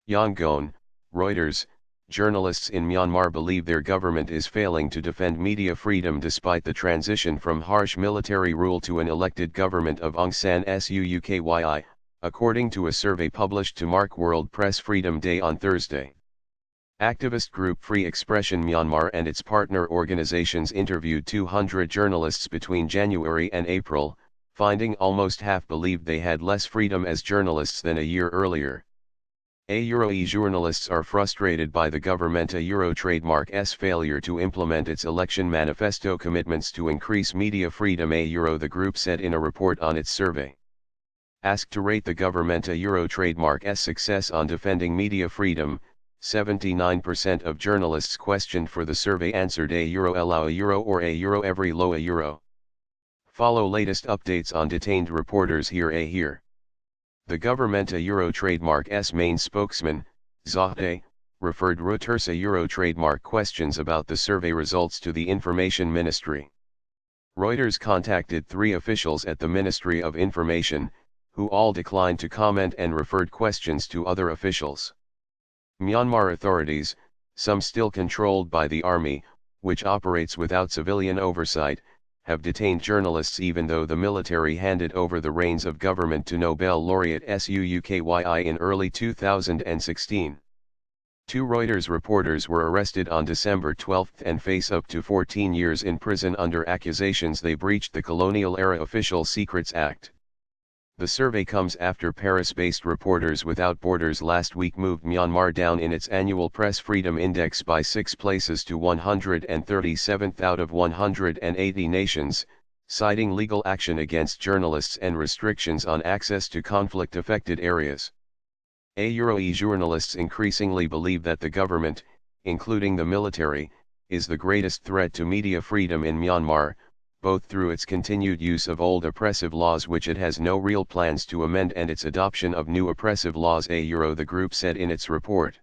Yangon, Reuters, journalists in Myanmar believe their government is failing to defend media freedom despite the transition from harsh military rule to an elected government of Aung San Suu Kyi, according to a survey published to mark World Press Freedom Day on Thursday. Activist group Free Expression Myanmar and its partner organizations interviewed 200 journalists between January and April, finding almost half believed they had less freedom as journalists than a year earlier. Journalists are frustrated by the government trademark's failure to implement its election manifesto commitments to increase media freedom. The group said in a report on its survey. Asked to rate the government trademark's success on defending media freedom, 79% of journalists questioned for the survey answered allow or every low. Follow latest updates on detained reporters here. The government trademark's main spokesman, Zahde, referred Reuters trademark questions about the survey results to the Information Ministry. Reuters contacted 3 officials at the Ministry of Information, who all declined to comment and referred questions to other officials. Myanmar authorities, some still controlled by the army, which operates without civilian oversight, have detained journalists even though the military handed over the reins of government to Nobel laureate Suu Kyi in early 2016. 2 Reuters reporters were arrested on December 12 and face up to 14 years in prison under accusations they breached the colonial-era Official Secrets Act. The survey comes after Paris-based Reporters Without Borders last week moved Myanmar down in its annual Press Freedom Index by 6 places to 137th out of 180 nations, citing legal action against journalists and restrictions on access to conflict-affected areas. Journalists increasingly believe that the government, including the military, is the greatest threat to media freedom in Myanmar, both through its continued use of old oppressive laws which it has no real plans to amend and its adoption of new oppressive laws. The group said in its report.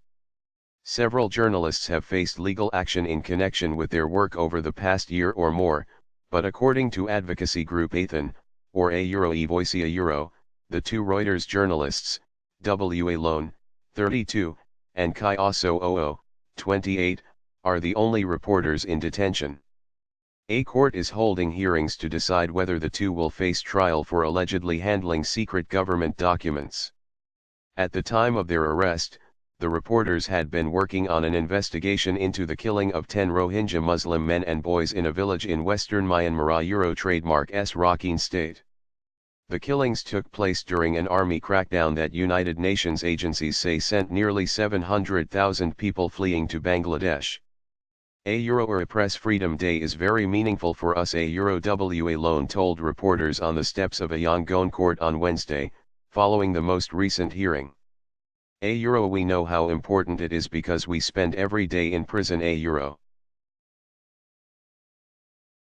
Several journalists have faced legal action in connection with their work over the past year or more, but according to advocacy group Athan, or Voice the 2 Reuters journalists, W. Alone, 32, and Kai Aso 28, are the only reporters in detention. A court is holding hearings to decide whether the 2 will face trial for allegedly handling secret government documents. At the time of their arrest, the reporters had been working on an investigation into the killing of 10 Rohingya Muslim men and boys in a village in western Myanmar trademark's Rakhine state. The killings took place during an army crackdown that United Nations agencies say sent nearly 700,000 people fleeing to Bangladesh. A Press Freedom Day is very meaningful for us. W. Alone told reporters on the steps of a Yangon court on Wednesday, following the most recent hearing. We know how important it is because we spend every day in prison.